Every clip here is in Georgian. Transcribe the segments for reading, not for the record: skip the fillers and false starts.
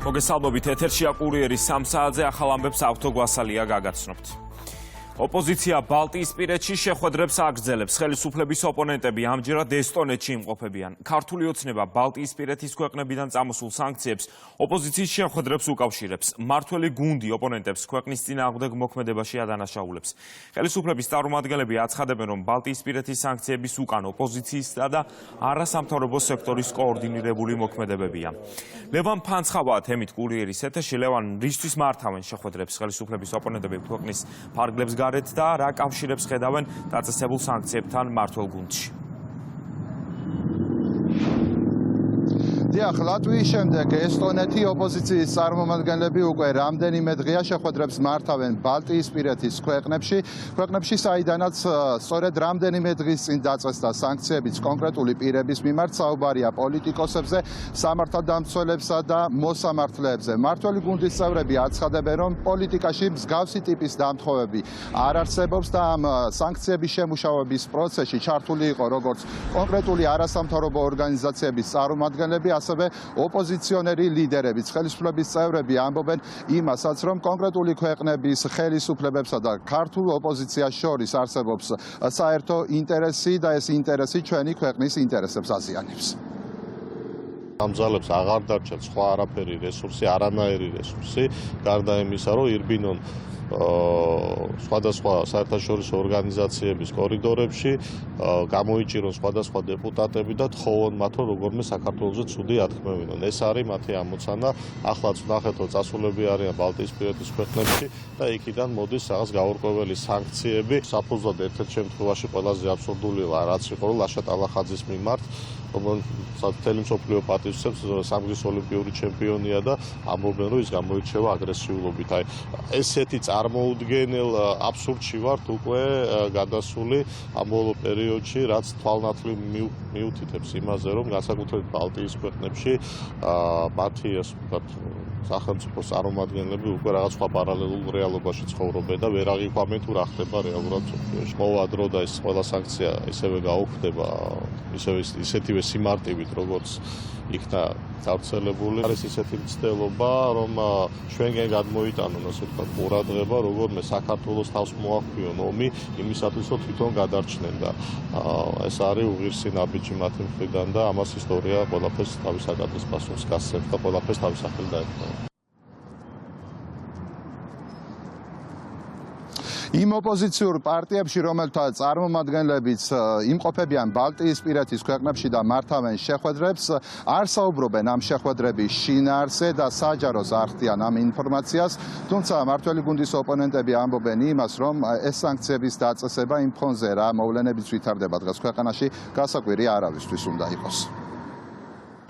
მოგესალმებით, ეთერშია კურიერის 3 საათზე ახალ ამბებს ავთო გვასალია გაგაცნობთ. ოპოზიცია ბალტიისპირეთში შეხვედრებს აგრძელებს. ხელისუფლების ოპონენტები ამჯერად ესტონეთში იმყოფებიან. ქართული ოცნება ბალტიისპირეთის ქვეყნებიდან წამოსულ სანქციებს ოპოზიციის შეხვედრებს უკავშირებს. მმართველი გუნდი ოპონენტებს ქვეყნის წინააღმდეგ მოქმედებაში ადანაშაულებს. ხელისუფლების წარმომადგენლები აცხადებენ, რომ ბალტიისპირეთის სანქციების უკან ოპოზიციისა და არასამთავრობო სექტორის კოორდინირებული მოქმედებებია. ლევან ფანცხავა თემით კურიერის ეთერში. ლევან, რისთვის მართავენ შეხვედრებს ხელისუფლების ოპონენტები ქვეყნის ფარგლებს გარეთ და რა კავშირებს ხედავენ დაწესებულ სანქციებთან მმართველ გუნდში? დიახ, ლატვიის შემდეგ ესტონეთი ოპოზიციის წარმომადგენლები უკვე რამდენიმე დღეა შეხვედრებს მართავენ ბალტიისპირეთის ქვეყნებში, საიდანაც სწორედ რამდენიმე დღის წინ დაწესდა სანქციებიც კონკრეტული პირების მიმართ, საუბარია პოლიტიკოსებზე, სამართალდამცველებსა და მოსამართლეებზე. მმართველი გუნდის წევრები აცხადებენ, რომ პოლიტიკაში მსგავსი ტიპის დამთხოვები არ არსებობს და ამ სანქციების შემუშავების პროცესში ჩართული იყო როგორც კონკრეტული არასამთავრობო ორგანიზაციების წარმომადგენლები, ასევე ოპოზიციონერი ლიდერებიც. ხელისუფლების წევრები ამბობენ იმასაც, რომ კონკრეტული ქვეყნების ხელისუფლებებსა და ქართულ ოპოზიციას შორის არსებობს საერთო ინტერესი და ეს ინტერესი ჩვენი ქვეყნის ინტერესებს აზიანებს. ამ ძალებს აღარ დარჩათ სხვა არაფერი რესურსი, არანაირი რესურსი, გარდა იმისა, რომ ირბინონ სხვადასხვა საერთაშორისო ორგანიზაციების კორიდორებში, გამოიჭირონ სხვადასხვა დეპუტატები და თხოვონ მათ, რომ როგორმე საქართველოზე ცუდი ათქმევინონ. ეს არის მათი ამოცანა. ახლაც ვნახეთ, რომ წასულები არიან ბალტიისპირეთის ქვეყნებში და იქიდან მოდის რაღაც გაურკვეველი სანქციები. საფუძვლად ერთ-ერთ შემთხვევაში ყველაზე აბსურდულია რაც იყო ლაშა ტალახაძის მიმართ, რომელსაც მთელი მსოფლიო პატივისცემს, სამგზის ოლიმპიური ჩემპიონია და ამბობენ, რომ ის გამოირჩევა აგრესიულობით. აი, ესეთი წარმოუდგენელ აბსურდში ვართ უკვე გადასული ამ ბოლო პერიოდში, რაც თვალნათლივ მიუთითებს იმაზე, რომ განსაკუთრებით ბალტიის ქვეყნებში მათი ასე ვთქვათ სახელმწიფოს წარმომადგენლები უკვე რაღაც სხვა პარალელურ რეალობაში ცხოვრობენ და ვერ აღიქვამენ თუ რა ხდება რეალურად მსოფლიოში. მოვა დრო და ეს ყველა სანქცია ისევე გაუქმდება, ისეთივე სიმარტივით, როგორც იქნა გავრცელებული. არის ისეთი მცდელობა, რომ ჩვენგენ გადმოიტანონ, ასე ვთქვათ, ყურადღება, როგორმე საქართველოს თავს მოახვიონ ომი იმისათვის, რომ თვითონ გადარჩნენ და ეს არის უღირსი ნაბიჯი მათი მხრიდან და ამას ისტორია ყველაფერს თავის საკათრის პასუხს გასცემს და ყველაფერს თავის სახელი დაეთმობა. იმ ოპოზიციურ პარტიებში, რომელთა წარმომადგენლებიც იმყოფებიან ბალტიისპირეთის ქვეყნებში და მართავენ შეხვედრებს, არ საუბრობენ ამ შეხვედრების შინაარსზე და საჯაროს არ ხდიან ამ ინფორმაციას, თუმცა მმართველი გუნდის ოპონენტები ამბობენ იმას, რომ ეს სანქციების დაწესება იმ ფონზე რა მოვლენებიც ვითარდება დღეს ქვეყანაში, გასაკვირი არავისთვის უნდა იყოს.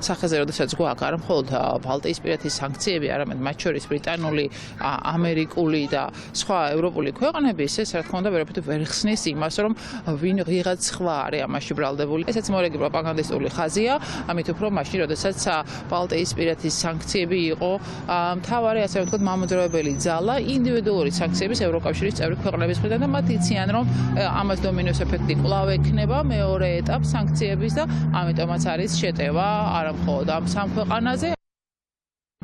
სახეზე როდესაც გვაქვს არა მხოლოდ ბალტიისპირეთის სანქციები, არამედ მათ შორის ბრიტანული, ამერიკული და სხვა ევროპული ქვეყნების, ეს რა თქმა უნდა ვერ ხსნის იმას, რომ ვიღაც სხვა არის ამაში ბრალდებული. ესეც მორიგი პროპაგანდისტული ხაზია, ამით უფრო მაშინ, როდესაც ბალტიისპირეთის სანქციები იყო მთავარი, ასე ვთქვათ, მამოძრავებელი ძალა ინდივიდუალური სანქციების ევროკავშირის წევრი ქვეყნების მხრიდან და მათ იციან, რომ ამას დომინოს ეფექტი კვლავ ექნება მეორე ეტაპ სანქციების და ამიტომაც არის შეტევა მხოლოდ ამ სამ ქვეყანაზე.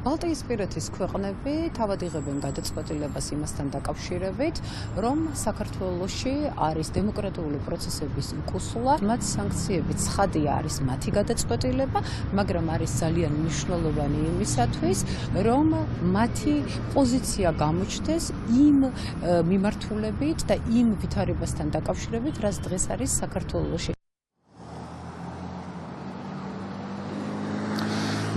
ბალტიისპირეთის ქვეყნები თავად იღებენ გადაწყვეტილებას იმასთან დაკავშირებით, რომ საქართველოში არის დემოკრატიული პროცესების უკუსლა, მათ სანქციები ცხადია არის მათი გადაწყვეტილება, მაგრამ არის ძალიან მნიშვნელოვანი იმისათვის, რომ მათი პოზიცია გამოჩნდეს იმ მიმართულებით და იმ ვითარებასთან დაკავშირებით, რაც დღეს არის საქართველოში.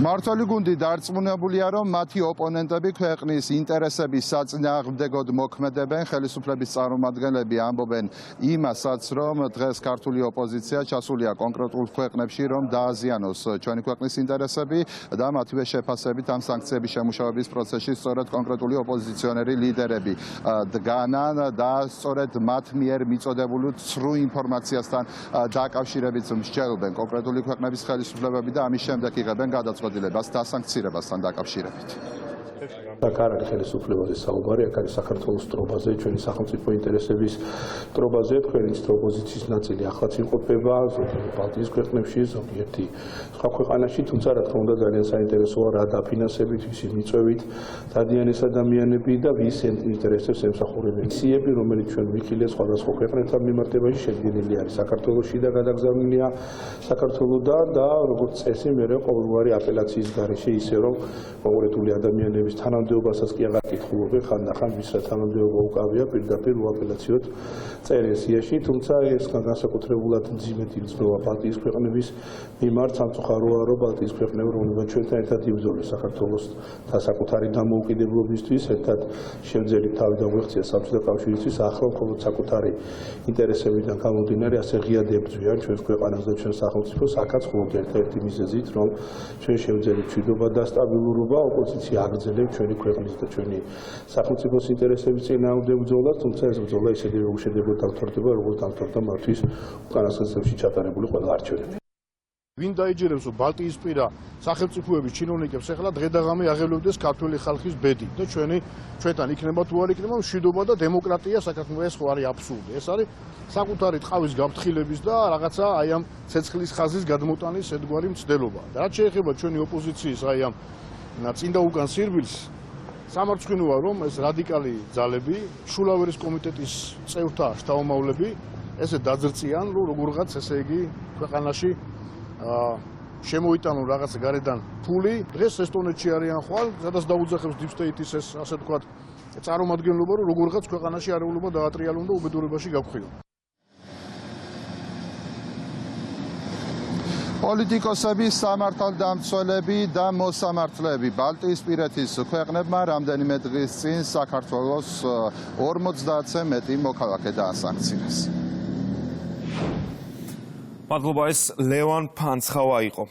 მმართველი გუნდი დარწმუნებულია, რომ მათი ოპონენტები ქვეყნის ინტერესების საწინააღმდეგოდ მოქმედებენ. ხელისუფლების წარმომადგენლები ამბობენ იმასაც, რომ დღეს ქართული ოპოზიცია ჩასულია კონკრეტულ ქვეყნებში, რომ დააზიანოს ჩვენი ქვეყნის ინტერესები და მათივე შეფასებით ამ სანქციების შემუშავების პროცესში სწორედ კონკრეტული ოპოზიციონერი ლიდერები დგანან და სწორედ მათ მიერ მიწოდებული ცრუ ინფორმაციასთან დაკავშირებით მსჯელობენ კონკრეტული ქვეყნების ხელისუფლებები და ამის შემდეგ იღებენ გადაწყვეტილებას დასანქცირებასთან დაკავშირებით. აქ არ არის ხელისუფლებაზე საუბარი, აქ არის საქართველოს სტრობაზე, ჩვენი სახელმწიფო ინტერესების სტრობაზე, თქვენი ოპოზიციის ნაწილი ახლაც იმყოფება ზოგიერთ ბალტიის ქვეყნებში, ზოგიერთი სხვა ქვეყანაში, თუმცა რა თქმა უნდა ძალიან საინტერესოა რა დაფინანსებით, ვისი მიწვევით დადიან ეს ადამიანები და ვის ინტერესებს ემსახურებენ. მისიები, რომელიც ჩვენ ვიხილეთ სხვადასხვა ქვეყნებთან მიმართებაში, შედგენილი არის საქართველოში და გადაგზავნილია საქართველოდან და როგორც წესი მერე ყოველგვარი აპელაციის გარეშე ისე რომ კონკრეტული ადამიანების თანამდებობასაც კი აღარ კითხულობენ, ხანდახან ვის რა თანამდებობა უკავია, პირდაპირ უაპელაციოდ წერენ სიაში, თუმცა ეს განსაკუთრებულად მძიმედ იგრძნობა ბალტიის ქვეყნების მიმართ, სამწუხაროა, რომ ბალტიის ქვეყნები რომლებთან ჩვენთან ერთად იბრძოლეს საქართველოს საკუთარი დამოუკიდებლობისთვის, ერთად შევძელით თავი დაგვეღწია საბჭოთა კავშირისთვის, ახლა მხოლოდ საკუთარი ინტერესებიდან გამომდინარე ასე ღიად ებრძვიან ჩვენს ქვეყანას და ჩვენს სახელმწიფოს, აქაც მხოლოდ ერთ-ერთი მიზეზით, რომ ჩვენ შევძელით მშვიდობა და სტაბილურობა, ოპოზიცია აგრძელებს ჩვენი ქვეყნის და ჩვენი სახელმწიფოს ინტერესების წინააღმდეგ ბრძოლას, თუმცა ეს ბრძოლა ისეთი უშედეგოდ დამთავრდება, როგორც დამთავრდა მათთვის უკანასკნელ წლებში ჩატარებული ყველა არჩევნები. ვინ დაიჯერებს რომ ბალტიისპირა სახელმწიფოების ჩინოვნიკებს ახლა დღე-დაღამე აღებლებდეს ქართული ხალხის ბედი და ჩვენთან იქნება თუ არ იქნება მშვიდობა და დემოკრატია საქართველოს. ეს ხო არის აბსურდი. ეს არის საკუთარი ტყავის გაფრთხილების და რაღაცა აი ამ ცეცხლის ხაზის გადმოტანის ერთგვარი მცდელობა. და რაც შეეხება ჩვენი ოპოზიციის აი ამ წინ და უკან სირბილს, სამარცხვინოა რომ ეს რადიკალი ძალები, შულავერის კომიტეტის წევრთა შთამომავლები ესე დაძრწიან, რომ როგორღაც ესე იგი ქვეყანაში შემოიტანონ რაღაც გარედან ფული. დღეს ესტონეთში არიან ხვალ, სადაც დაუძახებს Deep State-ის ეს ასე ვთქვათ წარმომადგენლობა, რომ როგორღაც ქვეყანაში არეულობა დაატრიალონ და უბედურებაში გავხილონ. პოლიტიკოსები, სამართალდამცველები და მოსამართლეები ბალტიისპირეთის ქვეყნებმა რამდენიმე დღის წინ საქართველოს 50-ზე მეტი მოქალაქე დაასანქციეს. მადლობა, ეს ლევან ფანცხავა იყო.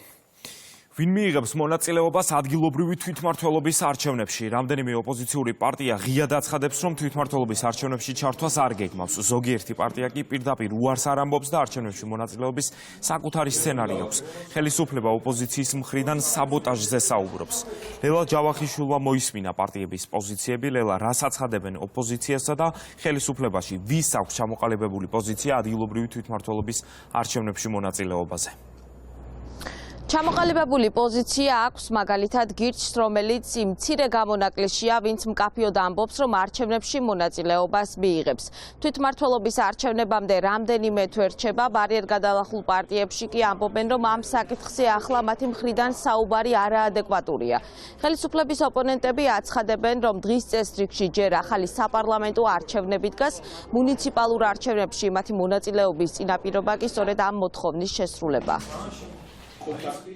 ვინ მიიღებს მონაწილეობას ადგილობრივი თვითმმართველობის არჩევნებში? რამდენიმე ოპოზიციური პარტია ღიად აცხადებს, რომ თვითმმართველობის არჩევნებში ჩართვას არ გეგმავს. ზოგიერთი პარტია კი პირდაპირ უარს არ ამბობს და არჩევნებში მონაწილეობის საკუთარი სცენარი აქვს. ხელისუფლება ოპოზიციის მხრიდან საბოტაჟზე საუბრობს. ლელა ჯავახიშვილმა მოისმინა პარტიების პოზიციები, ლელა რას აცხადებენ ოპოზიციასა და ხელისუფლებაში ვის აქვს ჩამოყალიბებული პოზიცია ადგილობრივი თვითმმართველობის არჩევნებში მონაწილეობაზე? ჩამოყალიბებული პოზიცია აქვს მაგალითად გირჩს, რომელიც იმ მცირე გამონაკლისშია, ვინც მკაფიოდ ამბობს, რომ არჩევნებში მონაწილეობას მიიღებს. თვითმმართველობის არჩევნებამდე რამდენიმე თვე რჩება, ბარიერგადალახულ პარტიებში კი ამბობენ, რომ ამ საკითხზე ახლა მათი მხრიდან საუბარი არაადეკვატურია. ხელისუფლების ოპონენტები აცხადებენ, რომ დღის წესრიგში ჯერ ახალი საპარლამენტო არჩევნები დგას, მუნიციპალურ არჩევნებში მათი მონაწილეობის წინაპირობა კი სწორედ ამ მოთხოვნის შესრულება.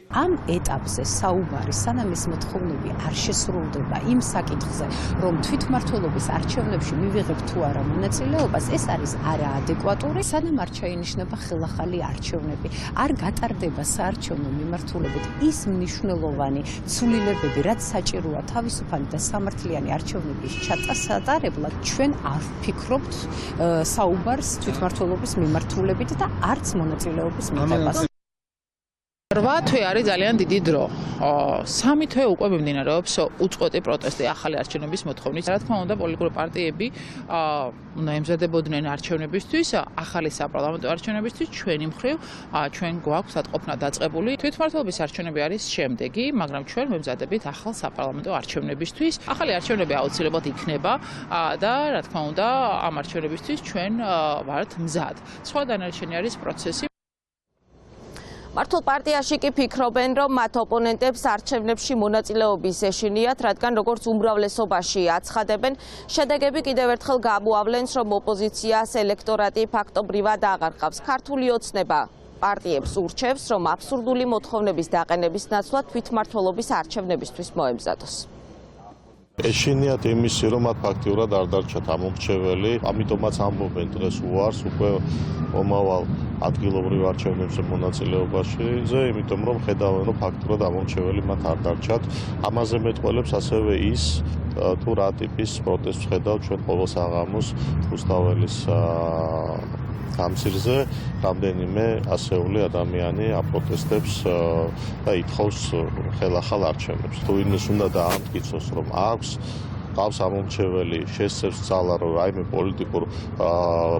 ამ ეტაპზე საუბარი, სანამ ეს მოთხოვნები არ შესრულდება იმ საკითხზე, რომ თვითმმართველობის არჩევნებში მივიღებ თუ არა მონაწილეობას, ეს არის არაადეკვატური, სანამ არ ჩაინიშნება ხელახალი არჩევნები, არ გატარდება საარჩევნო მიმართულებით ის მნიშვნელოვანი ცვლილებები, რაც საჭიროა თავისუფალი და სამართლიანი არჩევნების ჩატარებლად, ჩვენ არ ვფიქრობთ საუბარს თვითმმართველობის მიმართულებით და არც მონაწილეობის მიღებას. 8 თვე არის ძალიან დიდი დრო. 3 თვე უკვე მიმდინარეობს უწყვეტი პროტესტი ახალი არჩევნების მოთხოვნის. რა თქმა უნდა, პოლიტიკური პარტიები უნდა ემზადებოდნენ არჩევნებისთვის, ახალი საპარლამენტო არჩევნებისთვის, ჩვენი მხრივ, ჩვენ გვაქვს ატყოფნა დაწყებული. თვითმმართველობის არჩევნები არის შემდეგი, მაგრამ ჩვენ მემზადებით ახალ საპარლამენტო არჩევნებისთვის. ახალი არჩევნები აუცილებლად იქნება და რა თქმა უნდა, ამ არჩევნებისთვის ჩვენ ვართ მზად. სხვა დანარჩენი არის პროცესი. მართლ პარტიაში კი ფიქრობენ, რომ მათ ოპონენტებს არჩევნებში მონაწილეობის ეშინიათ, რადგან როგორც უმრავლესობაში აცხადებენ, შედეგები კიდევ ერთხელ გამოავლენს, რომ ოპოზიციას ელექტორატი ფაქტობრივად აღარ ყავს. ქართული ოცნება პარტიებს ურჩევს, რომ აბსურდული მოთხოვნების დაყენების ნაცვლად თვითმმართველობის არჩევნებისთვის მოემზადოს. ეშინიათ იმისი, რომ მათ ფაქტიურად არ დარჩათ ამომრჩეველი, ამიტომაც ამბობენ დღეს უარს უკვე მომავალ ადგილობრივ არჩევნებზე მონაწილეობაში, იმიტომ რომ ხედავენ, რომ ფაქტიურად ამომრჩეველი მათ არ დარჩათ. ამაზე მეტყველებს ასევე ის, თუ რა ტიპის პროტესტს ხედავთ ჩვენ ყოველ საღამოს რუსთაველის ამ სირზე რამდენიმე ასეული ადამიანი აპროტესტებს და ითხოვს ხელახალ არჩევნებს. თუ ვინმეს უნდა დაამტკიცოს, რომ ყავს ამომრჩეველი, შესწევს ძალა, რომ რაიმე პოლიტიკურ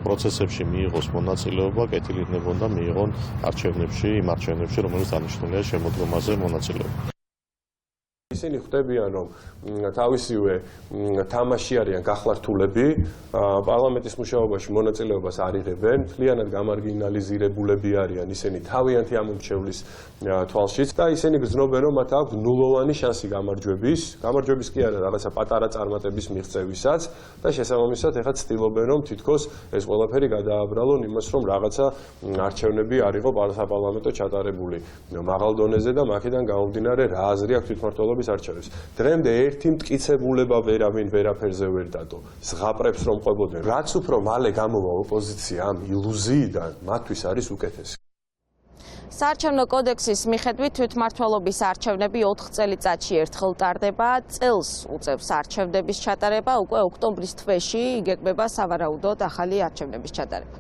პროცესებში მიიღოს მონაწილეობა, კეთილინებონდა მიიღონ იმ არჩევნებში, რომელიც დანიშნულია შემოდგომაზე მონაწილეობა. ისინი ხვდებიან, რომ თავისივე თამაში არიან გახლართულები, პარლამენტის მუშაობაში მონაწილეობას არ იღებენ, მთლიანად გამარგინალიზირებულები არიან ისინი თავიანთი ამომრჩევლის თვალშიც და ისინი გრძნობენ, რომ მათ აქვს ნულოვანი შანსი გამარჯვების კი არა, რაღაცა პატარა წარმატების მიღწევისაც და შესაბამისად ეხლა ცდილობენ, რომ თითქოს ეს ყველაფერი გადააბრალონ იმას, რომ რაღაცა არჩევნები არ იყო საპარლამენტო ჩატარებული მაღალ დონეზე და მაქედან გამომდინარე რა აზრი აქვს თვითმმართველობის არჩევნებს. დღემდე ერთი მტკიცებულება ვერავინ ვერაფერზე ვერ დადო. ზღაპრებს რომ ყვებოდნენ, რაც უფრო მალე გამოვა ოპოზიცია ამ ილუზიიდან, მათთვის არის უკეთესი. საარჩევნო კოდექსის მიხედვით თვითმმართველობის არჩევნები 4 წელიწადში ერთხელ ტარდება. წელს უწევს არჩევნების ჩატარება, უკვე ოქტომბრის თვეში იგეგმება სავარაუდოდ ახალი არჩევნების ჩატარება.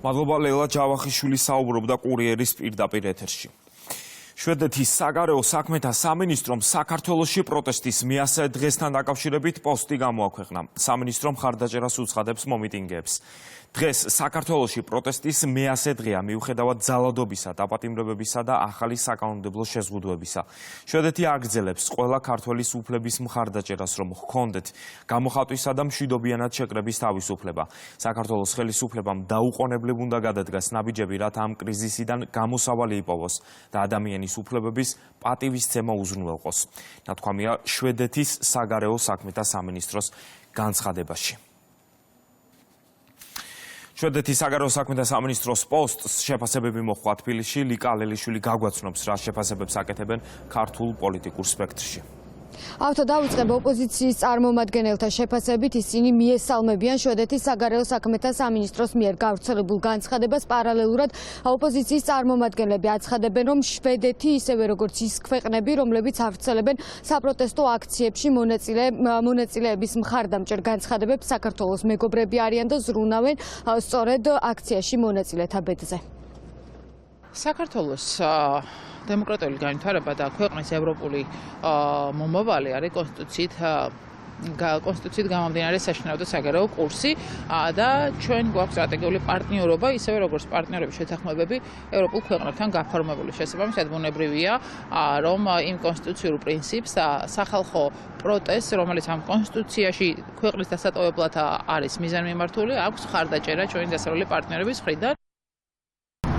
მადლობა ლელა ჯავახიშვილი საუბრობდა კურიერის პირდაპირ ეთერში. შვედეთის საგარეო საქმეთა სამინისტრომ საქართველოში პროტესტის მე-100 დღესთან დაკავშირებით პოსტი გამოაქვეყნა. სამინისტრო მხარდაჭერას უცხადებს მომიტინგეებს. დღეს საქართველოში პროტესტის მე-100 დღეა მიუხედავად ძალადობისა, დაპატიმრებებისა და ახალი საკანონმდებლო შეზღუდვებისა. შვედეთი აგრძელებს ყველა ქართველის უფლების მხარდაჭერას, რომ ჰქონდეთ გამოხატვისა და მშვიდობიანად შეკრების თავისუფლება. საქართველოს ხელისუფლებამ დაუყოვნებლივ უნდა გადადგას ნაბიჯები, რათა ამ კრიზისიდან გამოსავალი იპოვოს და ადამიანის უფლებების პატივისცემა უზრუნველყოს. ნათქვამია შვედეთის საგარეო საქმეთა სამინისტროს განცხადებაში. შვედეთის საგარეო საქმეთა სამინისტროს პოსტს შეფასებები მოჰყვა თბილისში. ლიკა ალელიშვილი გაგვაცნობს, რა შეფასებებს აკეთებენ ქართულ პოლიტიკურ სპექტრში. ავთო დაუწყება ოპოზიციის წარმომადგენელთა შეფასებით, ისინი მიესალმებიან შვედეთის საგარეო საქმეთა სამინისტროს მიერ გავრცელებულ განცხადებას. პარალელურად ოპოზიციის წარმომადგენლები აცხადებენ, რომ შვედეთი ისევე როგორც ის ქვეყნები, რომლებიც ავრცელებენ საპროტესტო აქციებში მონაწილეების მხარდამჭერ განცხადებებს, საქართველოს მეგობრები არიან და ზრუნავენ სწორედ აქციაში მონაწილეთა ბედზე. საქართველოს დემოკრატიული განვითარება და ქვეყნის ევროპული მომავალი არის კონსტიტუციით გამომდინარე საშინაო და საგარეო კურსი და ჩვენ გვაქვს სტრატეგიული პარტნიორობა, ისევე როგორც პარტნიორების შეთანხმებები ევროპულ ქვეყნებთან გაფორმებული. შესაბამისად ბუნებრივია, რომ იმ კონსტიტუციურ პრინციპს და სახალხო პროტესტს, რომელიც ამ კონსტიტუციაში ქვეყნის დასატოვებლად არის მიზანმიმართული, აქვს მხარდაჭერა ჩვენი დასავლელი პარტნიორების მხრიდან.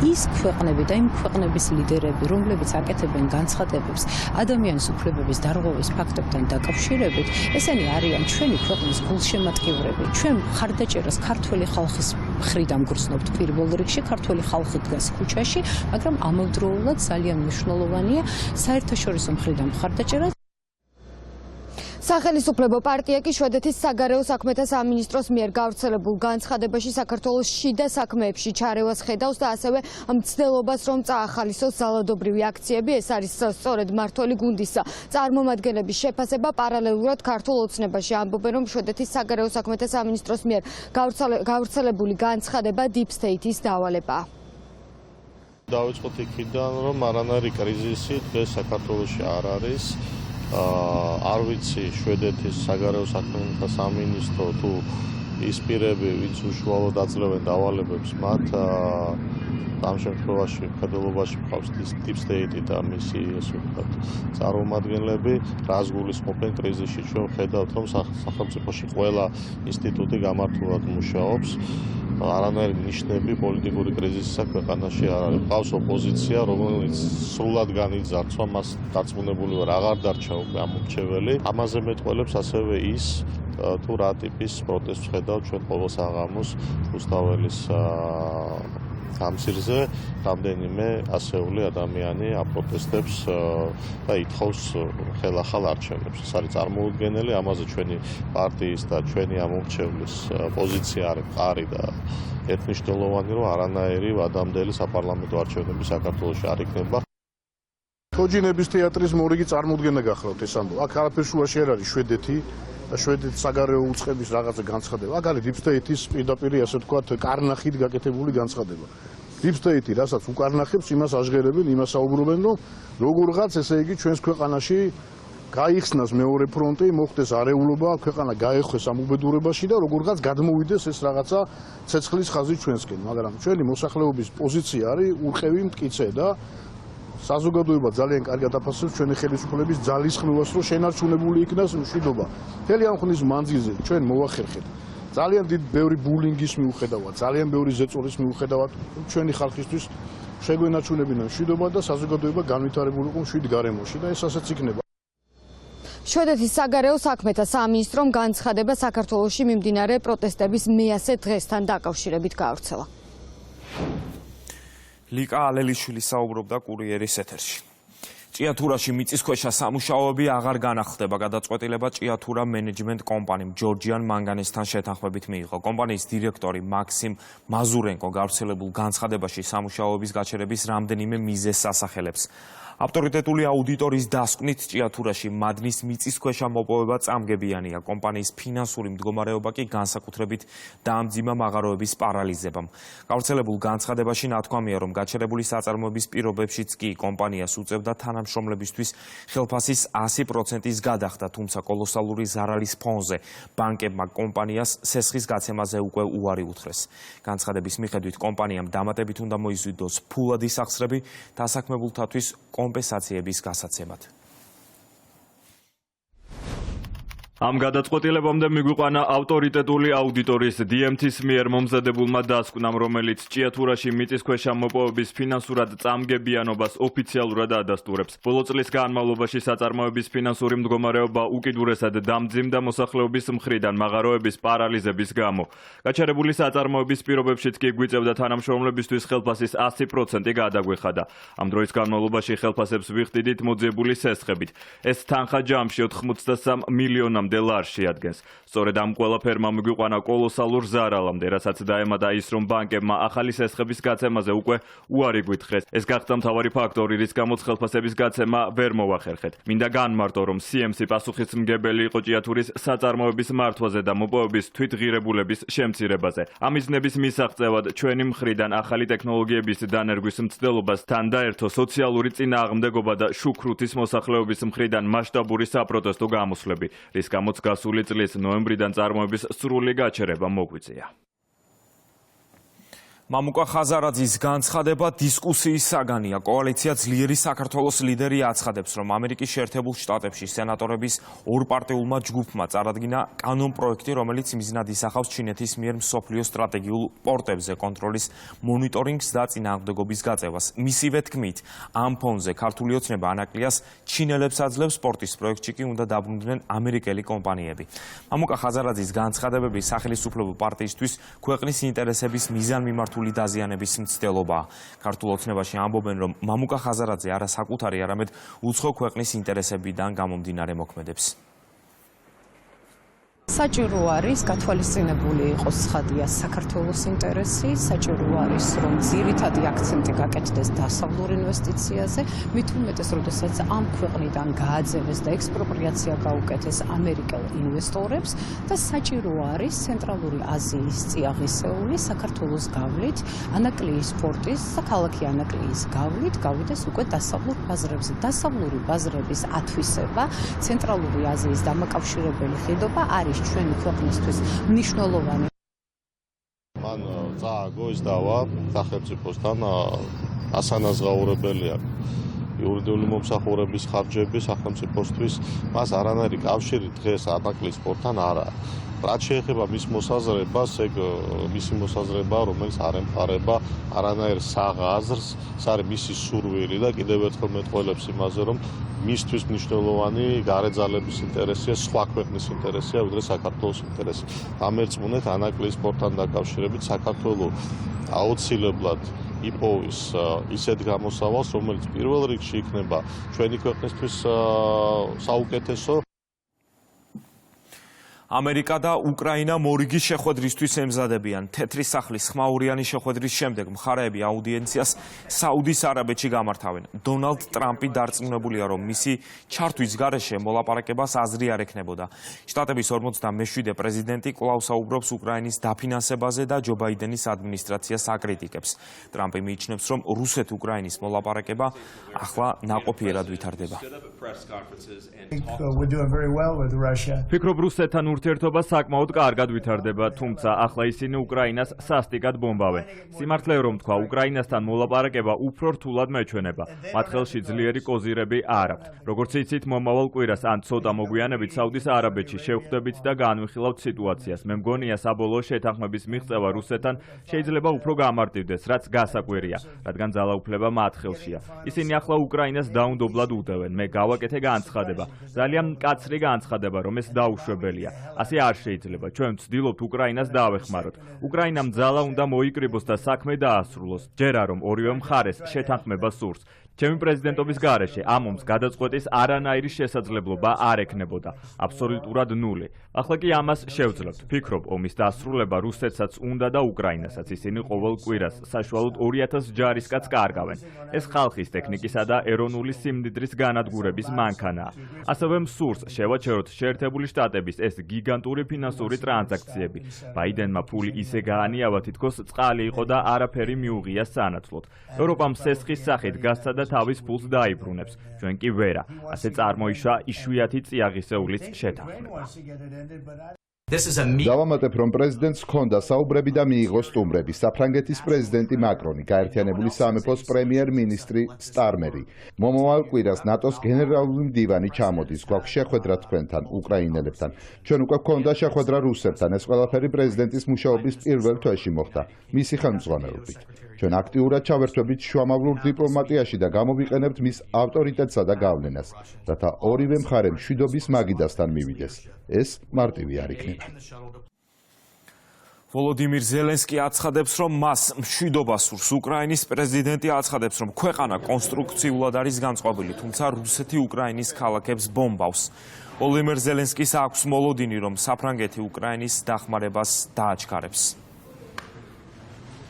ის ქვეყნები და იმ ქვეყნების ლიდერები, რომლებიც აკეთებენ განცხადებებს ადამიანის უფლებების დარღვევის ფაქტებთან დაკავშირებით, ესენი არიან ჩვენი ქვეყნის გულშემატკივრები. ჩვენ მხარდაჭერას ქართველი ხალხის მხრიდან გრძნობთ პირველ რიგში, ქართველი ხალხი დგას ქუჩაში, მაგრამ ამავდროულად ძალიან მნიშვნელოვანია საერთაშორისო მხრიდან მხარდაჭერა. სახელისუფლებო პარტია კი შვედეთის საგარეო საქმეთა სამინისტროს მიერ გავრცელებულ განცხადებაში საქართველოს შიდა საქმეებში ჩარევას ხედავს და ასევე მცდელობას, რომ წაახალისოს ძალადობრივი აქციები. ეს არის სწორედ მმართველი გუნდის წარმომადგენლების შეფასება. პარალელურად ქართულ ოცნებაში ამბობენ, რომ შვედეთის საგარეო საქმეთა სამინისტროს მიერ გავრცელებული განცხადება deep state-ის დავალებაა. დავიწყოთ იქიდან, რომ არანაირი კრიზისი დღეს საქართველოში არ არის. არ ვიცი შვედეთის საგარეო საქმეთა სამინისტრო თუ ის პირები, ვინც უშუალოდ აძლევენ დავალებებს, მათ ამ შემთხვევაში მხედველობაში მყავს deep state და მისი ესე ვთქვათ წარმომადგენლები, რას გულისხმობენ კრიზისში. ჩვენ ვხედავთ, რომ სახელმწიფოში ყველა ინსტიტუტი გამართულად მუშაობს. არანაირი ნიშნები პოლიტიკური კრიზისისა ქვეყანაში არ არის. მყავს ოპოზიცია, რომელიც სრულად განიძარცვა, მას დარწმუნებული ვარ, აღარ დარჩა უკვე ამორჩეველი. ამაზე მეტყველებს ასევე ის, თუ რა ტიპის პროტესტს ხედავთ ჩვენ ყოველ საღამოს რუსთაველის გამზირზე, რამდენიმე ასეული ადამიანი აპროტესტებს და ითხოვს ხელახალ არჩევნებს. ეს არის წარმოუდგენელი, ამაზე ჩვენი პარტიის და ჩვენი ამორჩევლის პოზიცია არის მყარი და ერთმნიშვნელოვანი, რომ არანაირი ვადამდელი საპარლამენტო არჩევნები საქართველოში არ იქნება. თოჯინების თეატრის მორიგი წარმოდგენა გახლავთ ეს ამბო. აქ არაფერ შუაში არ არის შვედეთი და შვედეთის საგარეო უწყების რაღაცა განცხადება. აქ არის Deep State-ის პირდაპირ ასე ვთქვათ კარნახით გაკეთებული განცხადება. Deep State-ი რასაც უკარნახებს, იმას აღჟღერებენ, იმას საუბრობენ, რომ როგორღაც ესე იგი ჩვენს ქვეყანაში გაიხსნას მეორე ფრონტი, მოხდეს არეულობა, ქვეყანა გაეხვეს ამ უბედურებაში და როგორღაც გადმოვიდეს ეს რაღაცა ცეცხლის ხაზი ჩვენსკენ, მაგრამ ჩვენი მოსახლეობის პოზიცია არის ურყევი მტკიცე და საზოგადოება ძალიან კარგად აფასებს ჩვენი ხელისუფლების ძალისხმევას, რომ შენარჩუნებული იქნას მშვიდობა. მთელი ამ ხნის მანძილზე ჩვენ მოვახერხეთ ძალიან ბევრი ბულინგის მიუხედავად, ძალიან ბევრი ზეწოლის მიუხედავად ჩვენი ხალხისთვის შეგვენარჩუნებინა მშვიდობა და საზოგადოება განვითარებული იყო მშვიდ გარემოში და ეს ასეც იქნება. შვედეთის საგარეო საქმეთა სამინისტრომ განცხადება საქართველოში მიმდინარე პროტესტების მე-100 დღესთან დაკავშირებით გაავრცელა. ლიკა ალელიშვილი საუბრობდა კურიერის ეთერში. ჭიათურაში მიწისქვეშა სამუშაოები აღარ განახლდება. გადაწყვეტილება ჭიათურა მენეჯმენტ კომპანიამ ჯორჯიან მანგანესთან შეთანხმებით მიიღო. კომპანიის დირექტორი მაქსიმ მაზურენკო გავრცელებულ განცხადებაში სამუშაოების გაჩერების რამდენიმე მიზეზს ასახელებს. ავტორიტეტული აუდიტორის დასკვნით ჭიათურაში მადნის მიწისქვეშა მოპოვება წამგებიანია. კომპანიის ფინანსური მდგომარეობა კი განსაკუთრებით დაამძიმა მაღაროების პარალიზებამ. გავრცელებულ განცხადებაში ნათქვამია, რომ გაჩერებული საწარმოების პირობებშიც კი კომპანიას უწევდა თანამშრომლებისთვის ხელფასის 100%-ის გადახდა, თუმცა კოლოსალური ზარალის ფონზე ბანკებმა კომპანიას სესხის გაცემაზე უკვე უარი უთხრეს. განცხადების მიხედვით კომპანიამ დამატებით უნდა მოიზიდოს ფულადი სახსრები დასაქმებულთათვის კომპენსაციების გასაცემად. ამ გადაწყვეტილებამდე მიგვიყვანა ავტორიტეტული აუდიტორის DMT-ის მიერ მომზადებულმა დასკვნამ, რომელიც ჭიათურაში მიწისქვეშა მოპოვების ფინანსურად წამგებიანობას ოფიციალურად ადასტურებს. ბოლო წლის განმავლობაში საწარმოების ფინანსური მდგომარეობა უკიდურესად დამძიმდა მოსახლეობის მხრიდან მაღაროების პარალიზების გამო. გაჩერებული საწარმოების პირობებშიც კი გვიწევდა თანამშრომლებისთვის ხელფასის 100% გადაგვეხადა. ამ დროის განმავლობაში ხელფასებს ვიხდიდით მოძიებული სესხებით. ეს თანხა ჯამში 83 მილიონამდე ლარს შეადგენს. სწორედ ამ ყველაფერმა მიგვიყვანა კოლოსალურ ზარალამდე, რასაც დაემატა ის, რომ ბანკებმა ახალი სესხების გაცემაზე უკვე უარი გვითხრეს. ეს გახდა მთავარი ფაქტორი, რის გამოც ხელფასების გაცემა ვერ მოვახერხეთ. მინდა განმარტო, რომ CMC პასუხისმგებელი იყო ჭიათურის საწარმოების მართვაზე და მოპოვების თვითღირებულების შემცირებაზე. ამ მიზნების მისაღწევად ჩვენი მხრიდან ახალი ტექნოლოგიების დანერგვის მცდელობასთან დაერთო სოციალური წინააღმდეგობა და შუქრუთის მოსახლეობის მხრიდან მასშტაბური საპროტესტო გამოსვლები, რის გამოც გასული წლის ნოემბრიდან წარმოების სრული გაჩერება მოგვიწია. მამუკა ხაზარაძის განცხადება დისკუსიის საგანია. კოალიცია ძლიერი საქართველოს ლიდერი აცხადებს, რომ ამერიკის შეერთებულ შტატებში სენატორების ორპარტიულმა ჯგუფმა წარადგინა კანონპროექტი, რომელიც მიზნად ისახავს ჩინეთის მიერ მსოფლიო სტრატეგიულ პორტებზე კონტროლის მონიტორინგს და წინააღმდეგობის გაწევას. მისივე თქმით, ამ ფონზე ქართული ოცნება ანაკლიას ჩინელებს აძლევს, სპორტის პროექტში კი უნდა დაბრუნდნენ ამერიკელი კომპანიები. მამუკა ხაზარაძის განცხადებები სახელმწიფო პარტიისთვის ქვეყნის ინტერესების მიზანმიმართული დაზიანების მცდელობაა. ქართულ ოცნებაში ამბობენ, რომ მამუკა ხაზარაძე არა საკუთარი, არამედ უცხო ქვეყნის ინტერესებიდან გამომდინარე მოქმედებს. საჭირო არის გათვალისწინებული იყოს ცხადია საქართველოს ინტერესი, საჭირო არის რომ ძირითადი აქცენტი გაკეთდეს დასავლურ ინვესტიციაზე, მით უმეტეს როდესაც ამ ქვეყნიდან გააძევეს და ექსპროპრიაცია გაუკეთეს ამერიკელ ინვესტორებს და საჭირო არის ცენტრალური აზიის წიაღისეული საქართველოს გავლით, ანაკლიის პორტის, ქალაქი ანაკლიის გავლით გავიდეს უკვე დასავლურ ბაზრებზე. დასავლური ბაზრების ათვისება, ცენტრალური აზიის დამაკავშირებელი ხიდობა არის ჩვენი ქვეყნისთვის მნიშვნელოვანი. მან წააგო ის დავა სახელმწიფოსთან ასანაზღაურებელია იურიდიული მომსახურების ხარჯები სახელმწიფოსთვის, მას არანაირი კავშირი დღეს ანაკლის პორტთან არ აქვს. რაც შეეხება მის მოსაზრებას, ეგ მისი მოსაზრება, რომელიც არ ემყარება არანაირ საღაზრს, ეს არის მისი სურვილი და კიდევ ერთხელ მეტყველებს იმაზე, რომ მისთვის მნიშვნელოვანი გარეძალების ინტერესია, სხვა ქვეყნის ინტერესია, ვიდრე საქართველოს ინტერესი. ამერწმუნეთ ანაკლის პორტთან დაკავშირებით საქართველოს აუცილებლად იპოვის ისეთ გამოსავალს, რომელიც პირველ რიგში იქნება ჩვენი ქვეყნისთვის საუკეთესო. ამერიკა და უკრაინა მორიგი შეხვედრისთვის ემზადებიან. თეთრი სახლის ხმაურიანი შეხვედრის შემდეგ მხარეები აუდიენციას საუდის არაბეთში გამართავენ. დონალდ ტრამპი დარწმუნებულია, რომ მისი ჩართვის გარეშე მოლაპარაკებას აზრი არ ექნებოდა. შტატების 47 პრეზიდენტი კვლავ საუბრობს უკრაინის დაფინანსებაზე და ჯო ბაიდენის ადმინისტრაციას აკრიტიკებს. ტრამპი მიიჩნევს, რომ რუსეთ-უკრაინის მოლაპარაკება ახლა ნაყოფიერად ვითარდება. ფიქრობ რუსეთთან ურთიერთობა საკმაოდ კარგად ვითარდება, თუმცა ახლა ისინი უკრაინას სასტიკად ბომბავენ. სიმართლე რომ თქვა, უკრაინასთან მოლაპარაკება უფრო რთულად მეჩვენება. მათ ხელში ძლიერი კოზირები არ აქვთ. როგორც იცით, მომავალ კვირას ან ცოტა მოგვიანებით საუდის არაბეთში შევხვდებით და განვიხილავთ სიტუაციას. მე მგონია საბოლოო შეთანხმების მიღწევა რუსეთთან შეიძლება უფრო გამარტივდეს, რაც გასაკვირია, რადგან ძალაუფლება მათ ხელშია. ისინი ახლა უკრაინას დაუნდობლად უდევენ. მე გავაკეთე განცხადება. ძალიან მკაცრი განცხადება, რომ ეს დაუშვებელია. ასე არ შეიძლება. ჩვენ ვცდილობთ უკრაინას დაავეხმაროთ. უკრაინამ ძალა უნდა მოიკრიბოს და საქმე დაასრულოს. ჯერა რომ ორივე მხარეს შეთანხმება სურს. ჩემი პრეზიდენტობის გარეშე ამ ომს გადაწყვეტის არანაირი შესაძლებლობა არ ექნებოდა. აბსოლუტურად ნული. ახლა კი ამას შევძლებთ. ფიქრობ, ომის დასრულება რუსეთსაც უნდა და უკრაინასაც. ისინი ყოველ კვირას საშუალოდ 2000 ჯარისკაცს კარგავენ. ეს ხალხის ტექნიკისა და ეროვნული სიმდიდრის განადგურების მანქანაა. ასევე მსურს შევაჩეროთ შეერთებული შტატების ეს გიგანტური ფინანსური ტრანზაქციები. ბაიდენმა ფული ისე გაანიავა, თითქოს წყალი იყო და არაფერი მიუღია სანაცვლოდ. ევროპამ სესხის სახით გასცა და თავის ფულს დაიბრუნებს. ჩვენ კი ვერა. ასე წარმოიშვა იშვიათი წიაღისეულის შეთანხმება. დავამატებ, რომ პრეზიდენტს ჰქონდა საუბრები და მიიღო სტუმრები. საფრანგეთის პრეზიდენტი მაკრონი, გაერთიანებული სამეფოს პრემიერ-მინისტრი სტარმერი. მომავალ კვირას ნატოს გენერალური მდივანი ჩამოდის. გვაქვს შეხვედრა თქვენთან, უკრაინელებთან. ჩვენ უკვე ჰქონდა შეხვედრა რუსებთან. ეს ყველაფერი პრეზიდენტის მუშაობის პირველ თვეში მოხდა, მისი ხელმძღვანელობით. ჩვენ აქტიურად ჩავერთვებით შუამავლურ დიპლომატიაში და გამოვიყენებთ მის ავტორიტეტსა და გავლენას, რათა ორივე მხარე მშვიდობის მაგიდასთან მივიდეს. ეს მარტივი არ იქნება. ვოლოდიმირ ზელენსკი აცხადებს, რომ მას მშვიდობა სურს. უკრაინის პრეზიდენტი აცხადებს, რომ ქვეყანა კონსტრუქციულად არის განწყობილი, თუმცა რუსეთი უკრაინის ქალაქებს ბომბავს. ვოლოდიმირ ზელენსკის აქვს მოლოდინი, რომ საფრანგეთი უკრაინის დახმარებას დააჩქარებს.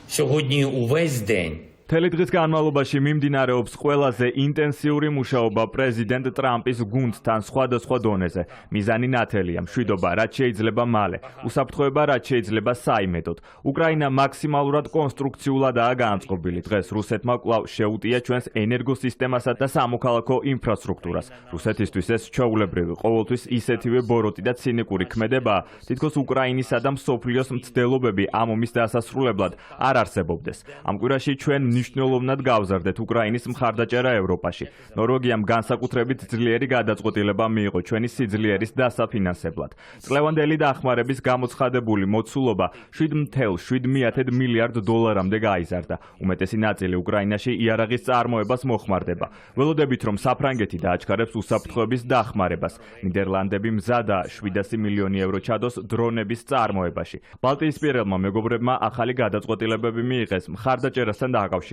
Сьогодні увесь день მთელი დღის განმავლობაში მიმდინარეობს ყველაზე ინტენსიური მუშაობა პრეზიდენტ ტრამპის გუნდთან სხვადასხვა დონეზე. მიზანი ნათელია, მშვიდობა რაც შეიძლება მალე, უსაფრთხოება რაც შეიძლება საიმედოდ. უკრაინა მაქსიმალურად კონსტრუქციულადაა განწყობილი. დღეს რუსეთმა კვლავ შეუტია ჩვენს ენერგოსისტემასა და სამოქალაქო ინფრასტრუქტურას. რუსეთისთვის ეს ჩვეულებრივი, ყოველთვის ისეთივე ბოროტი და ცინიკური ქმედებაა, თითქოს უკრაინისა და მსოფლიოს მცდელობები ამ ომის დასასრულებლად არ არსებობდეს. ამ კვირაში ჩვენ ნიშნულოვნად გავზარდეთ უკრაინის მხარდაჭერა ევროპაში. ნორვეგიამ განსაკუთრებით ძლიერი გადაწყვეტილება მიიღო ჩვენი სიძლიერის დასაფინანსებლად. წლევანდელი დახმარების გამოცხადებული მოცულობა 7.7 მილიარდ დოლარამდე გაიზარდა. უმეტესი ნაწილი უკრაინაში იარაღის წარმოებას მოხმარდება. ველოდებით, რომ საფრანგეთი დააჩქარებს უსაფრთხოების დახმარებას. ნიდერლანდები მზადაა 700 მილიონი ევრო ჩადოს დრონების წარმოებაში. ბალტიისპირელმა მეგობრებმა ახალი გადაწყვეტილებები მიიღეს მხარდაჭერასთან დაკავშირებით.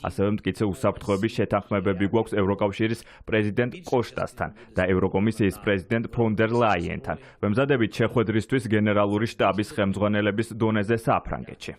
ასევე მტკიცე უსაფრთხოების შეთანხმებები გვაქვს ევროკავშირის პრეზიდენტ კოშტასთან და ევროკომისიის პრეზიდენტ ფონ დერ ლაიენთან. ვემზადებით შეხვედრისთვის გენერალური შტაბის ხელმძღვანელების დონეზე საფრანგეთში.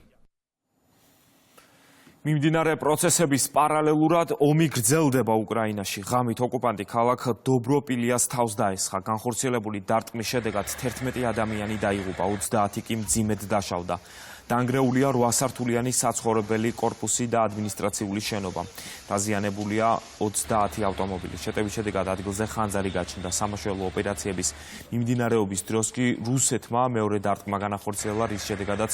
მიმდინარე პროცესების პარალელურად ომი გრძელდება უკრაინაში. ღამით ოკუპანტი ქალაქ დობროპილიას თავს დაესხა. განხორციელებული დარტყმის შედეგად 11 ადამიანი დაიღუპა, 30 კი მძიმედ დაშავდა. დაანგრეულია 8 სართულიანი საცხოვრებელი კორპუსი და ადმინისტრაციული შენობა. დაზიანებულია 30 ავტომობილი. შეტევის შედეგად ადგილზე ხანძარი გაჩნდა. სამაშველო ოპერაციების მიმდინარეობის დროს კი რუსეთმა მეორე დარტყმა განახორციელა, რის შედეგადაც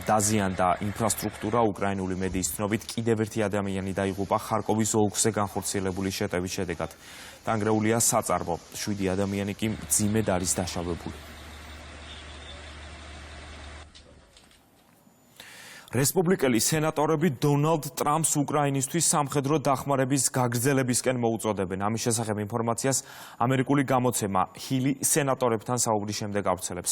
დაზიანდა ინფრასტრუქტურა. უკრაინული მედიის ცნობით კიდევ ერთი ადამიანი დაიღუპა ხარკოვის ოლქზე განხორციელებული შეტევის შედეგად. დაანგრეულია საწარმო. 7 ადამიანი კი მძიმედ არის დაშავებული. რესპუბლიკელი სენატორები დონალდ ტრამპს უკრაინისთვის სამხედრო დახმარების გაგრძელებისკენ მოუწოდებენ. ამის შესახებ ინფორმაციას ამერიკული გამოცემა ჰილი სენატორებთან საუბრის შემდეგ ავრცელებს.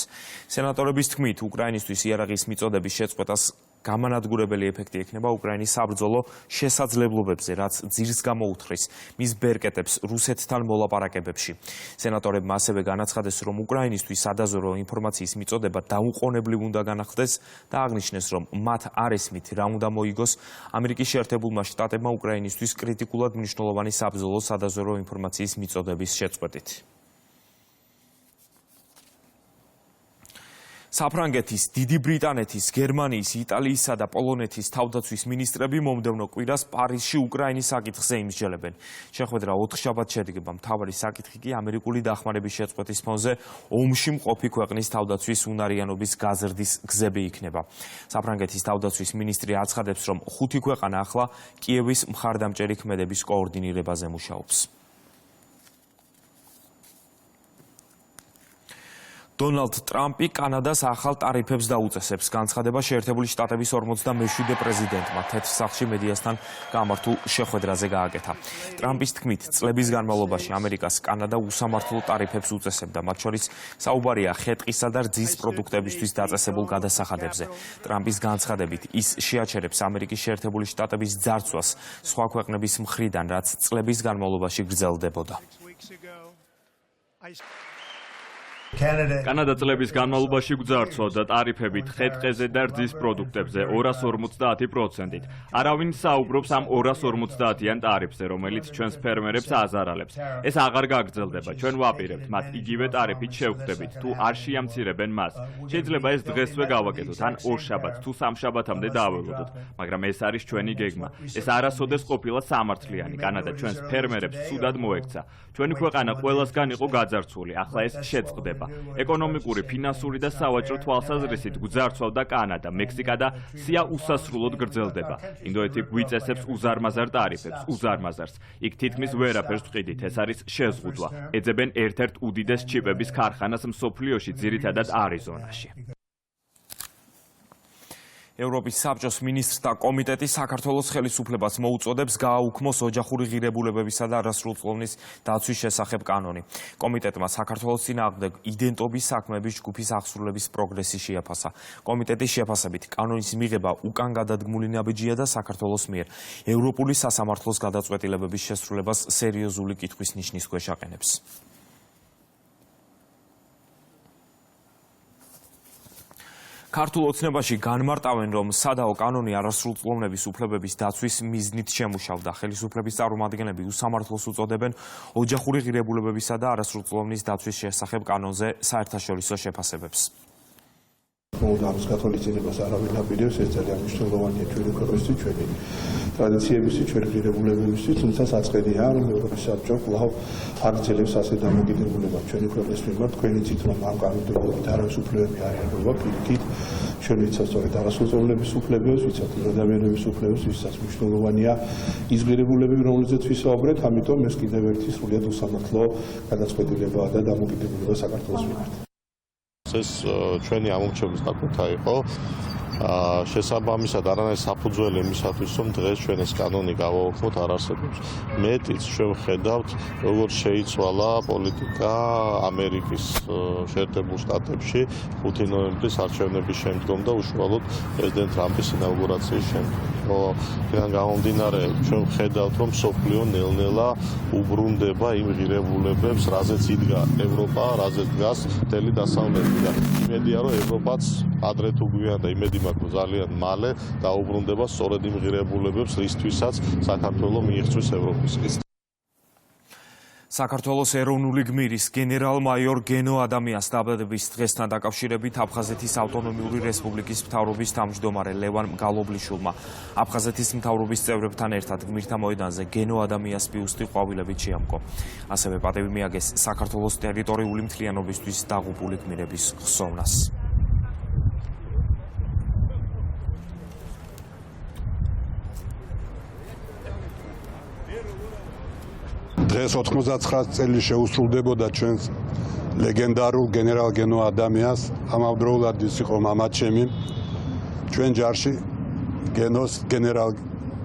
სენატორების თქმით, უკრაინისთვის იარაღის მიწოდების შეწყვეტას გამანადგურებელი ეფექტი ექნება უკრაინის საბრძოლო შესაძლებლობებზე, რაც ძირს გამოუთხრის მის ბერკეტებს რუსეთთან მოლაპარაკებებში. სენატორებმა ასევე განაცხადეს, რომ უკრაინისთვის სადაზვერვო ინფორმაციის მიწოდება დაუყოვნებლივ უნდა განახლდეს და აღნიშნეს, რომ მათ არ ესმით, რა უნდა მოიგოს ამერიკის შეერთებულმა შტატებმა უკრაინისთვის კრიტიკულად მნიშვნელოვანი საბრძოლო სადაზვერვო ინფორმაციის მიწოდების შეწყვეტით. საფრანგეთის, დიდი ბრიტანეთის, გერმანიის, იტალიისა და პოლონეთის თავდაცვის მინისტრები მომდევნო კვირას პარიზში უკრაინის საკითხზე იმსჯელებენ. შეხვედრა 4 შაბათს შედგება. მთავარი საკითხი კი ამერიკული დახმარების შეწყვეტის ფონზე ომში მყოფი ქვეყნის თავდაცვის უნარიანობის გაზრდის გზები იქნება. საფრანგეთის თავდაცვის მინისტრი აცხადებს, რომ 5 ქვეყანა ახლა კიევის მხარდამჭერი ქმედების კოორდინირებაზე მუშაობს. დონალდ ტრამპი კანადას ახალ ტარიფებს დაუწესებს. განცხადება შეერთებული შტატების 47 პრეზიდენტმა თეთრ სახლში მედიასთან გამართულ შეხვედრაზე გააკეთა. ტრამპის თქმით, წლების განმავლობაში ამერიკას კანადა უსამართლო ტარიფებს უწესებდა, მათ შორის საუბარია ხე-ტყისა და რძის პროდუქტებისთვის დაწესებულ გადასახადებზე. ტრამპის განცხადებით, ის შეაჩერებს ამერიკის შეერთებული შტატების ძარცვას სხვა ქვეყნების მხრიდან, რაც წლების განმავლობაში გრძელდებოდა. კანადა წლების განმავლობაში გვძარცვავდა ტარიფებით ხე-ტყეზე და რძის პროდუქტებზე 250%-ით. არავინ საუბრობს ამ 250-იან ტარიფზე, რომელიც ჩვენს ფერმერებს აზარალებს. ეს აღარ გაგრძელდება. ჩვენ ვაპირებთ მათ იგივე ტარიფით შევხვდებით, თუ არ შეამცირებენ მას. შეიძლება ეს დღესვე გავაკეთოთ, ან ორშაბათს თუ სამშაბათამდე დააველოდოთ, მაგრამ ეს არის ჩვენი გეგმა. ეს არასოდეს ყოფილა სამართლიანი. კანადა ჩვენს ფერმერებს ცუდად მოექცა. ჩვენი ქვეყანა ყველასგან იყო გაძარცვული, ახლა ეს შეწყდება. ეკონომიკური, ფინანსური და სავაჭრო თვალსაზრისით გვძარცვავდა კანადა, მექსიკა და სია უსასრულოდ გრძელდება. ინდოეთი გვიწესებს უზარმაზარ ტარიფებს, უზარმაზარს. იქ თითქმის ვერაფერს ვყიდით, ეს არის შეზღუდვა. ეძებენ ერთ-ერთ უდიდეს ჩიპების ქარხანას მსოფლიოში, ძირითადად არიზონაში. ევროპის საბჭოს მინისტრთა კომიტეტი საქართველოს ხელისუფლებას მოუწოდებს გააუქმოს ოჯახური ღირებულებებისა და არასრულწლოვნის დაცვის შესახებ კანონი. კომიტეტმა საქართველოს წინააღმდეგ იდენტობის საქმეების ჯგუფის აღსრულების პროგრესი შეაფასა. კომიტეტის შეფასებით კანონის მიღება უკან გადადგმული ნაბიჯია და საქართველოს მიერ ევროპული სასამართლოს გადაწყვეტილებების შესრულებას სერიოზული კითხვის ნიშნის ქვეშ აყენებს. ქართულ ოცნებაში განმარტავენ, რომ სადაო კანონი არასრულწლოვნების უფლებების დაცვის მიზნით შემუშავდა. ხელისუფლების წარმომადგენლები უსამართლოს უწოდებენ ოჯახური ღირებულებებისა და არასრულწლოვნის დაცვის შესახებ კანონზე საერთაშორისო შეფასებებს. ამის გათვალისწინებას არავინ აპირებს, ეს ძალიან მნიშვნელოვანია ჩვენი ქვეყნისთვის, ჩვენი ტრადიციებისთვის, ჩვენი ღირებულებებისთვის, თუმცა საწყედია, რომ ევროპის საბჭო კვლავ აგრძელებს ასე დამოკიდებულებას ჩვენი ქვეყნის მიმართ, თქვენი იცით, რომ ამ კანონმდებლობით არავის უფლებები არ ერევა, პირიქით, ჩვენ ვიცავთ სწორედ არასრულწლოვნების უფლებებს, ვიცავთ ადამიანების უფლებებს, ვისაც მნიშვნელოვანია ის ღირებულებები, რომელზეც ვისაუბრეთ, ამიტომ ეს კიდევ ერთი სრულიად უსამართლო გადაწყვეტილებაა და დამოკიდებულება საქართველოს მიმართ. ეს ჩვენი ამორჩევის დაკვეთა იყო. შესაბამისად არანაირ საფუძველი იმისათვის, რომ დღეს ჩვენ ეს კანონი გავაუქმოთ, არ არსებობს. მეტიც ჩვენ ვხედავთ, როგორ შეიცვალა პოლიტიკა ამერიკის შეერთებულ შტატებში 5 ნოემბრის არჩევნების შემდგომ და უშუალოდ პრეზიდენტ ტრამპის ინაუგურაციის შემდგომ. იქიდან გამომდინარე, ჩვენ ვხედავთ, რომ მსოფლიო ნელ-ნელა უბრუნდება იმ ღირებულებებს, რაზეც იდგა ევროპა, რაზეც დგას მთელი დასავლეთი და იმედია, რომ ევროპაც ადრე თუ გვიან და იმედი მაქვს ძალიან მალე დაუბრუნდება სწორედ იმ ღირებულებებს, რისთვისაც საქართველოს მიიღწვის ევროპისკენ. საქართველოს ეროვნული გმირის გენერალ-მაიორ გენო ადამიანს დაბადების დღესთან დაკავშირებით აფხაზეთის ავტონომიური რესპუბლიკის მთავრობის თავმჯდომარე ლევან გალობლიშვილმა აფხაზეთის მთავრობის წევრებთან ერთად გმირთა მოედანზე გენო ადამიანს ბიუსტი ყვავილებით შეამკო. ასევე პატივი მიაგეს საქართველოს ტერიტორიული მთლიანობისთვის დაღუპული გმირების ხსოვნას. დღეს 99 წელი შეუსრულდებოდა ჩვენს ლეგენდარულ გენერალ გენო ადამიანს, ამავდროულად ის იყო მამაჩემი. ჩვენ ჯარში გენოს გენერალ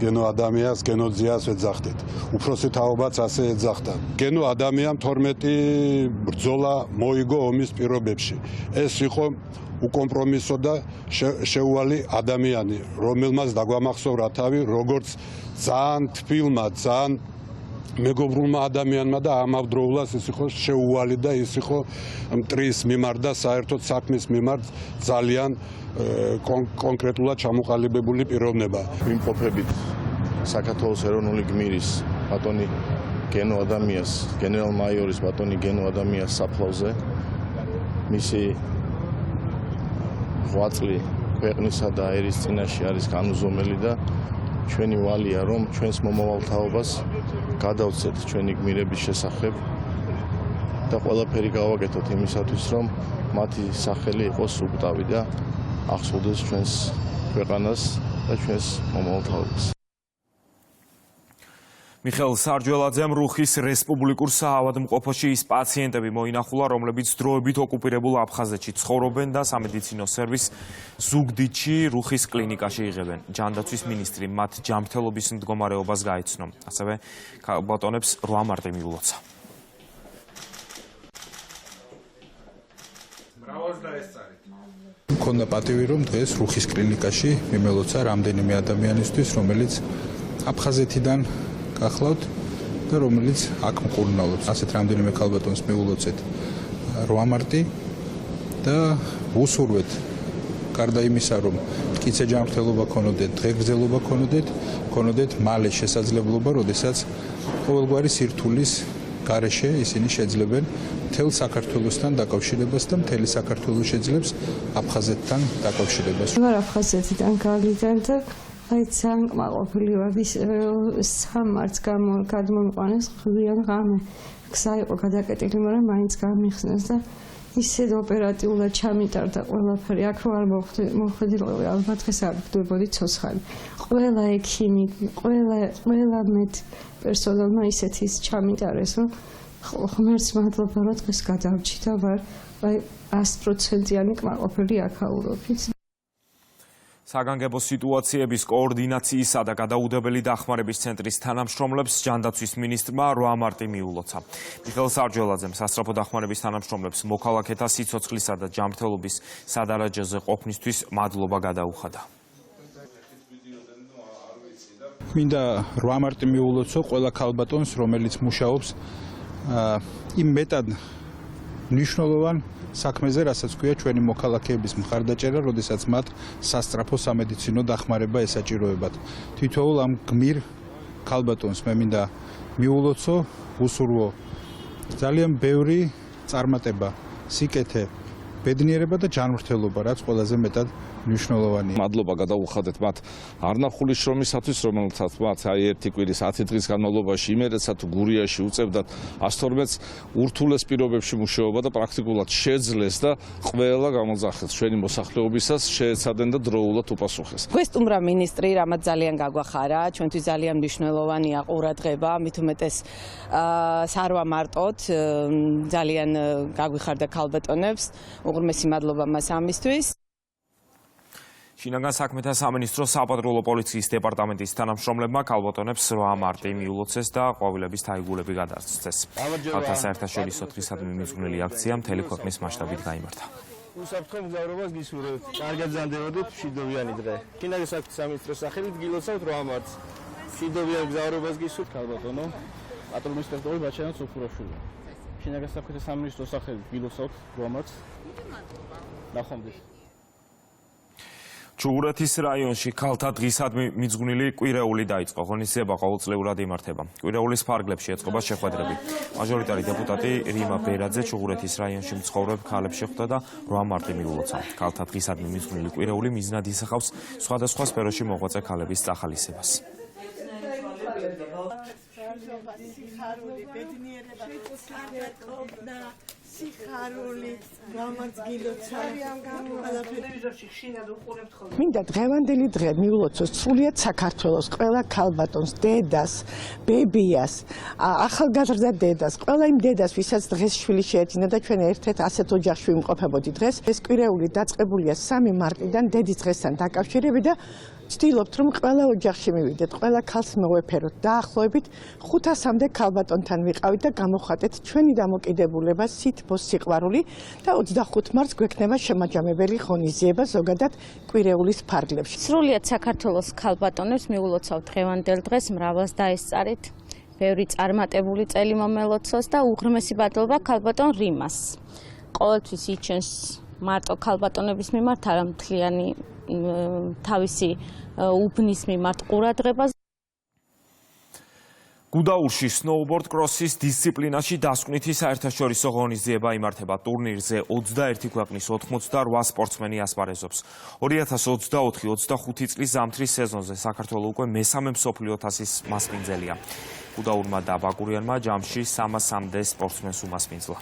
გენო ადამიანს გენოციას ეძახდით. უფროსი თაობაც ასე ეძახდა. გენო ადამიანს 12 ბრძოლა მოიგო ომის პირობებში. ეს იყო უკომპრომისო და შეუვალი ადამიანი, რომელმაც დაგვამახსოვრა თავი, როგორც ძალიან თბილმა, ძალიან მეგობრულმა ადამიანმა და ამავდროულად ის იყო შეუვალი და ის იყო მტრის მიმართ და საერთოდ საქმის მიმართ ძალიან კონკრეტულად ჩამოყალიბებული პიროვნება. ვიმყოფებით საქართველოს ეროვნული გმირის ბატონი გენო ადამიანს, გენერალ-მაიორის ბატონი გენო ადამიანს საფლავზე. მისი 8 წლი ქვეყნისა და ერის წინაშე არის განუზომელი და ჩვენი ვალია რომ ჩვენს მომავალ თაობას გადავცეთ ჩვენი გმირების შესახებ და ყველაფერი გავაკეთოთ იმისათვის რომ მათი სახელი იყოს უკტავი და ახსოვდეს ჩვენს ქვეყანას და ჩვენს მომავალ თაობას. მიხეილ სარჯველაძემ რუხის რესპუბლიკურ საავადმყოფოში ის პაციენტები მოინახულა, რომლებიც დროებით ოკუპირებულ აფხაზეთში ცხოვრობენ და სამედიცინო სერვის ზუგდიდში რუხის კლინიკაში იღებენ. ჯანდაცვის მინისტრი მათ ჯანმრთელობის მდგომარეობას გაიცნო. ასევე ბატონებს 8 მარტი მიულოცა. მქონდა პატივი რომ დღეს რუხის კლინიკაში მიმელოცა რამდენიმე ადამიანისთვის, რომელიც აფხაზეთიდან გახლავთ და რომელიც აქ მკურნალობს. ასეთ რამდენიმე ქალბატონს მიულოცეთ 8 მარტი და უსურვეთ გარდა იმისა, რომ მტკიცე ჯანმრთელობა ქონოდეთ, დღეგრძელობა ქონოდეთ მალე შესაძლებლობა, როდესაც ყოველგვარი სირთულის გარეშე ისინი შეძლებენ მთელ საქართველოსთან დაკავშირებას და მთელი საქართველოს შეძლებს აფხაზეთთან დაკავშირებას. ვარ აფხაზეთიდან გავიდან და აი ძალიან კმაყოფილი ვარ, ის 3 მარტს გადმომიყვანეს ღვიან ღამე. გზა იყო გადაკეტილი, მაგრამ მაინც გამიხსნეს და ისე ოპერატიულად ჩამიტარდა ყველაფერი. აქ ვარ მოხვედი, ალბათ დღეს არ ვხვდებოდი ცოცხალი. ყველა ექიმი, ყველა მედ პერსონალმა ისეთი ჩამიტარეს, რომ ღმერთს მადლობა, რომ დღეს გადავჭი და ვარ აი 100%-იანი კმაყოფილი აქაურობით. საგანგებო სიტუაციების კოორდინაციისა და გადაუდებელი დახმარების ცენტრის თანამშრომლებს ჯანდაცვის მინისტრმა 8 მარტი მიულოცა. მიხეილ სარჯველაძემ სასწრაფო დახმარების თანამშრომლებს მოქალაქეთა სიცოცხლისა და ჯანმრთელობის სადარაჯოზე ყოფნისთვის მადლობა გადაუხადა. მინდა 8 მარტი მიულოცო ყველა ქალბატონს, რომელიც მუშაობს იმ მეტად მნიშვნელოვან საქმეზე, რასაც ქვია ჩვენი მოქალაქეების მხარდაჭერა, როდესაც მათ სასწრაფო სამედიცინო დახმარება ესაჭიროებათ. თითოეულ ამ გმირ ქალბატონს მე მინდა მიულოცო, უსურვო ძალიან ბევრი წარმატება, სიკეთე, ბედნიერება და ჯანმრთელობა, რაც ყველაზე მეტად მნიშვნელოვანია. მადლობა გადაუხადეთ მათ არნახული შრომისათვის, რომელთაც მათ აი 1 კვირის 10 დღის განმავლობაში იმერეთსა თუ გურიაში უწევდათ 112-ს ურთულეს პირობებში მუშაობა და პრაქტიკულად შეძლეს და ყველა გამოძახეს ჩვენი მოსახლეობისას შეეცადენ და დროულად უპასუხეს. გვესტუმრა მინისტრი, რამაც ძალიან გაგვახარა, ჩვენთვის ძალიან მნიშვნელოვანია ყურადღება, მით უმეტეს 8 მარტოთ ძალიან გაგვიხარდა ქალბატონებს, უღრმესი მადლობა მას ამისთვის. შინაგან საქმეთა სამინისტროს საპატრულო პოლიციის დეპარტამენტის თანამშრომლებმა ქალბატონებს 8 მარტი მიულოცეს და ყვავილების თაიგულები გადასცეს. ხალხთა საერთაშორისო დღისადმი მიძღვნილი აქცია მთელი ქვეყნის მასშტაბით გაიმართა. უსაფრთხო მგზავრობას გისურვებთ. კარგად ზანდებოდეთ მშვიდობიანი დღე. შინაგან საქმეთა სამინისტროს სახელით გილოცავთ 8 მარტს. მშვიდობიან მგზავრობას გისურვებთ ქალბატონო. პატრონის ინსპექტორი ბაჩანა ცოფურაშვილი. შინაგან საქმეთა სამინისტროს სახელით გილოცავთ 8 მარტს. ნახვამდის. ჩუღურეთის რაიონში ქალთა დღისადმი მიძღვნილი კვირეული დაიწყო. ღონისძიება ყოველწლიურად იმართება. კვირეულის ფარგლებში ეწყობა შეხვედრები. მაჟორიტარი დეპუტატი რიმა ბერაძე ჩუღურეთის რაიონში მცხოვრებ ქალებს შეხვდა და 8 მარტი მიულოცა. ქალთა დღისადმი მიძღვნილი კვირეული მიზნად ისახავს სხვადასხვა სფეროში მოღვაწე ქალების წახალისებას. სიხარული, გამარჯგილოცარი ამ ტელევიზორში ხშირად უყურებთ ხოლმე. მინდა დღევანდელი დღე მიულოცოს სრულიად საქართველოს ყველა ქალბატონს, დედას, ბებიას, ახალგაზრდა დედას, ყველა იმ დედას, ვისაც დღეს შვილი შეეძინა და ჩვენ ერთ-ერთ ასეთ ოჯახში ვიმყოფებოდი დღეს. ეს კვირეული დაწყებულია 3 მარტიდან დედის დღესთან დაკავშირებით და ვცდილობთ, რომ ყველა ოჯახში მივიდეთ, ყველა ქალს მოვეფეროთ, დაახლოებით 500-მდე ქალბატონთან ვიყავით და გამოხატეთ ჩვენი დამოკიდებულება, სითბოს სიყვარული და 25 მარტს გვექნება შემაჯამებელი ღონისძიება ზოგადად კვირეულის ფარგლებში. სრულიად საქართველოს ქალბატონებს მიულოცავთ დღევანდელ დღეს, მრავლას დაესწარით, ბევრი წარმატებული წელი მომელოცოს და უღრმესი მადლობა ქალბატონ რიმას. ყოველთვის იჩენს მარტო ქალბატონების მიმართ, არა მთლიანი თავისი უბნის მიმართ ყურადღებას. გუდაურში სნოუბორდ კროსის დისციპლინაში დასკვნითი საერთაშორისო ღონისძიება იმართება. ტურნირზე 21 ქვეყნის 88 სპორტსმენი ასპარეზობს. 2024-25 წლის ზამთრის სეზონზე საქართველოს უკვე მესამე მსოფლიო თასის მასპინძელია. გუდაურმა და ბაკურიანმა ჯამში 300-მდე სპორტსმენს უმასპინძლა.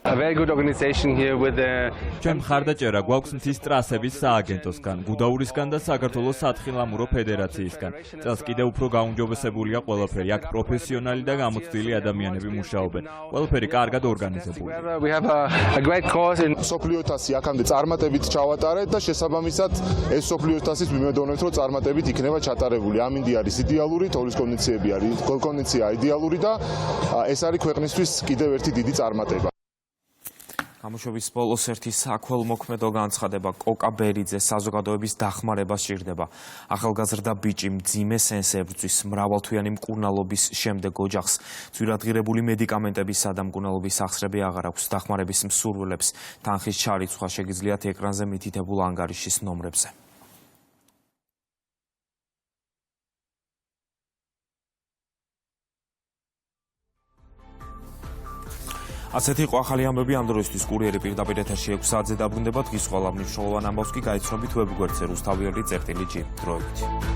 A very good organization here with the ჩვენ მხარდაჭერა გვაქვს მთის ტრასების სააგენტოსგან, გუდაურისგან და საქართველოს სათხილამურო ფედერაციისგან. წელს კიდევ უფრო გაუმჯობესებულია ყველაფერი. აქ პროფესიონალი და გამოცდილი ადამიანები მუშაობენ. ყველაფერი კარგად ორგანიზებულია. we have a great cause in სოფლიო თასი აქამდე წარმატებით ჩავატარეთ და შესაბამისად ეს სოფლიო თასის მიმედოვნებთ, რომ წარმატებით იქნება ჩატარებული. ამინდი არის იდეალური, თოვლის კონდიციები არის, კონდიცია იდეალური და ეს არის ქვეყნისთვის კიდევ ერთი დიდი წარმატება. გამოშვების ბოლოს ერთი საქველმოქმედო განცხადება კოკა ბერიძეს საზოგადოების დახმარება სჭირდება. ახალგაზრდა ბიჭი მძიმე სენს ებრძვის, მრავალთვიანი მკურნალობის შემდეგ ოჯახს ძვირადღირებული მედიკამენტებისა და მკურნალობის სახსრები აღარ აქვს. დახმარების მსურველებს თანხის ჩარიცხვა შეგიძლიათ ეკრანზე მითითებულ ანგარიშის ნომრებზე. ასეთი იყო ახალი ამბები ამ დროისთვის. კურიერი პირდაპირ ეთერში 6 საათზე დაბრუნდება. დღის ყველა მნიშვნელოვან ამბავს კი გაიცნობთ ვებგვერდზე rustaveli.gi. დროებით.